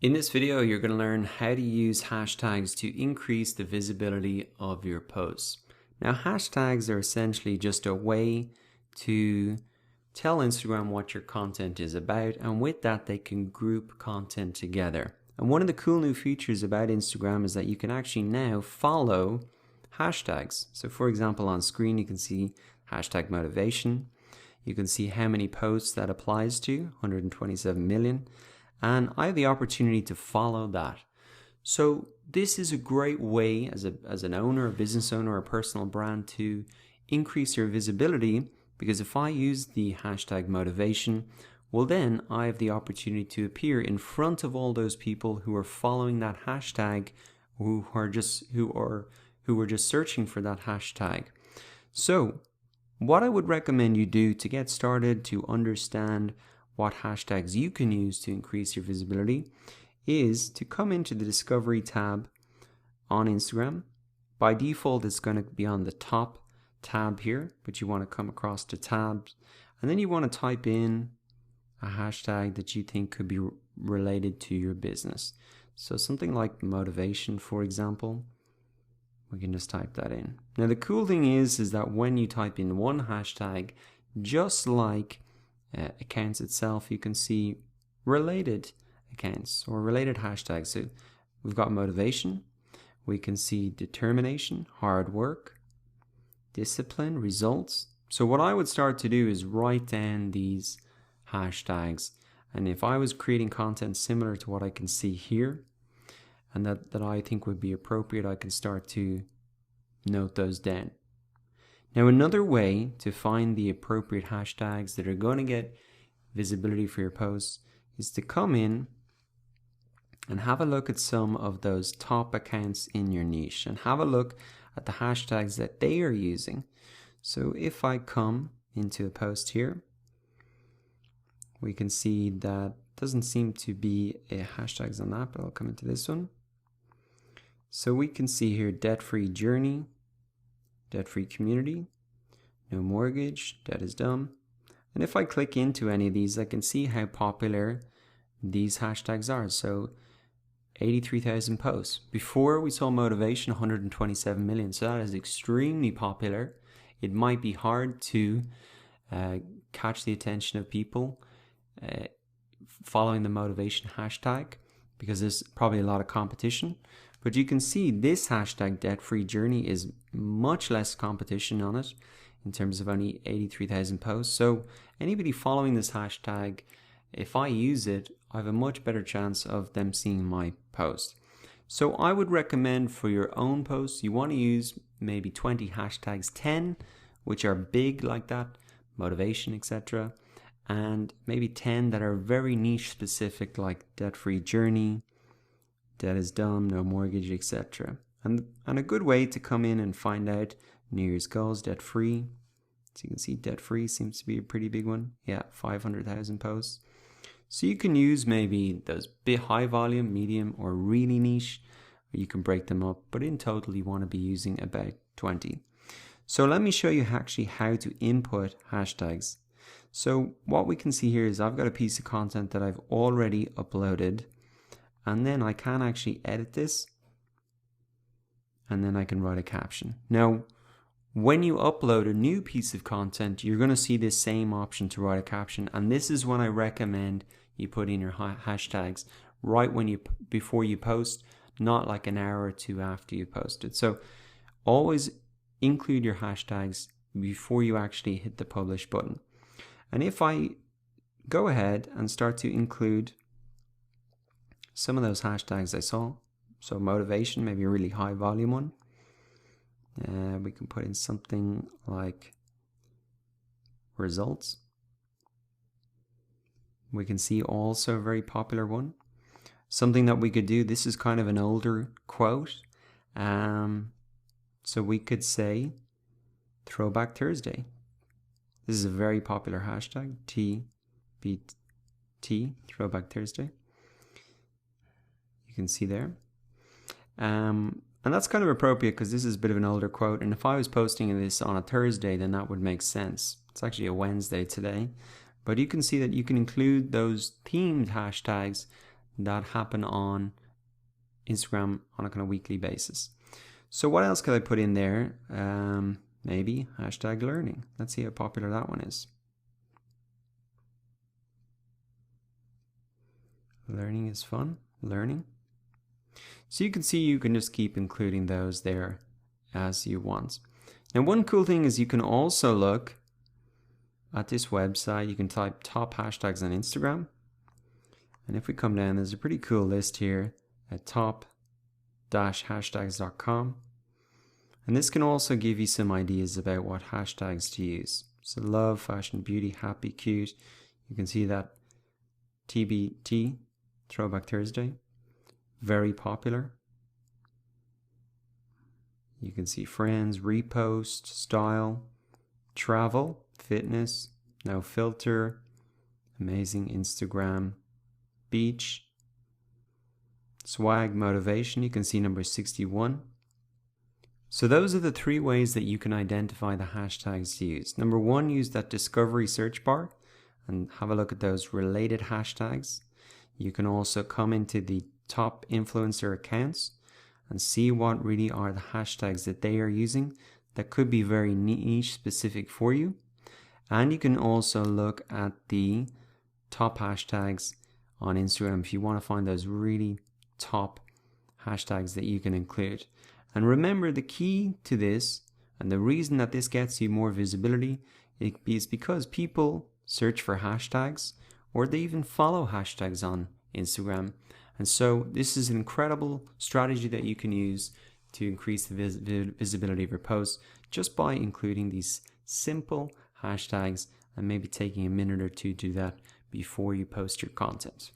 In this video, you're going to learn how to use hashtags to increase the visibility of your posts. Now, hashtags are essentially just a way to tell Instagram what your content is about, and with that, they can group content together. And one of the cool new features about Instagram is that you can actually now follow hashtags. So for example, on screen, you can see hashtag motivation. You can see how many posts that applies to, 127 million. And I have the opportunity to follow that. So this is a great way as an owner, a business owner, or a personal brand to increase your visibility, because if I use the hashtag motivation, well then I have the opportunity to appear in front of all those people who are following that hashtag, who were just searching for that hashtag. So what I would recommend you do to get started to understand what hashtags you can use to increase your visibility is to come into the Discovery tab on Instagram. By default, it's going to be on the top tab here, but you want to come across to tabs, and then you want to type in a hashtag that you think could be related to your business. So something like motivation, for example. We can just type that in. Now the cool thing is that when you type in one hashtag, just like accounts itself, you can see related accounts or related hashtags. So we've got motivation, we can see determination, hard work, discipline, results. So what I would start to do is write down these hashtags, and if I was creating content similar to what I can see here and that I think would be appropriate, I can start to note those down. Now, another way to find the appropriate hashtags that are going to get visibility for your posts is to come in and have a look at some of those top accounts in your niche and have a look at the hashtags that they are using. So if I come into a post here, we can see that doesn't seem to be a hashtags on that, but I'll come into this one. So we can see here debt-free journey, debt-free community, no mortgage, debt is dumb. And if I click into any of these, I can see how popular these hashtags are. So 83,000 posts. Before we saw motivation, 127 million. So that is extremely popular. It might be hard to catch the attention of people following the motivation hashtag, because there's probably a lot of competition. But you can see this hashtag debt-free journey is much less competition on it in terms of only 83,000 posts. So anybody following this hashtag, if I use it, I have a much better chance of them seeing my post. So I would recommend for your own posts, you want to use maybe 20 hashtags, 10 which are big like that, motivation, etc., and maybe 10 that are very niche specific, like debt-free journey, debt is dumb, no mortgage, etc. And a good way to come in and find out New Year's goals, debt-free. So you can see debt-free seems to be a pretty big one. Yeah, 500,000 posts. So you can use maybe those bit high volume, medium, or really niche, or you can break them up. But in total, you want to be using about 20. So let me show you actually how to input hashtags. So what we can see here is I've got a piece of content that I've already uploaded, and then I can actually edit this, and then I can write a caption. Now, when you upload a new piece of content, you're going to see this same option to write a caption, and this is when I recommend you put in your hashtags right before you post, not like an hour or two after you posted. So always include your hashtags before you actually hit the publish button. And if I go ahead and start to include some of those hashtags I saw, so motivation, maybe a really high volume one, we can put in something like results. We can see also a very popular one. Something that we could do, this is kind of an older quote, so we could say Throwback Thursday. This is a very popular hashtag, TBT, Throwback Thursday. You can see there. And that's kind of appropriate because this is a bit of an older quote. And if I was posting this on a Thursday, then that would make sense. It's actually a Wednesday today. But you can see that you can include those themed hashtags that happen on Instagram on a kind of weekly basis. So what else could I put in there? Maybe hashtag learning. Let's see how popular that one is. Learning is fun. Learning. So you can see you can just keep including those there as you want. Now one cool thing is you can also look at this website. You can type top hashtags on Instagram. And if we come down, there's a pretty cool list here at top-hashtags.com. And this can also give you some ideas about what hashtags to use. So love, fashion, beauty, happy, cute. You can see that TBT, Throwback Thursday, very popular. You can see friends, repost, style, travel, fitness, no filter, amazing Instagram, beach, swag, motivation. You can see number 61. So those are the 3 ways that you can identify the hashtags to use. Number 1, use that discovery search bar and have a look at those related hashtags. You can also come into the top influencer accounts and see what really are the hashtags that they are using that could be very niche specific for you. And you can also look at the top hashtags on Instagram if you want to find those really top hashtags that you can include. And remember, the key to this and the reason that this gets you more visibility is because people search for hashtags or they even follow hashtags on Instagram. And so this is an incredible strategy that you can use to increase the visibility of your posts just by including these simple hashtags and maybe taking a minute or two to do that before you post your content.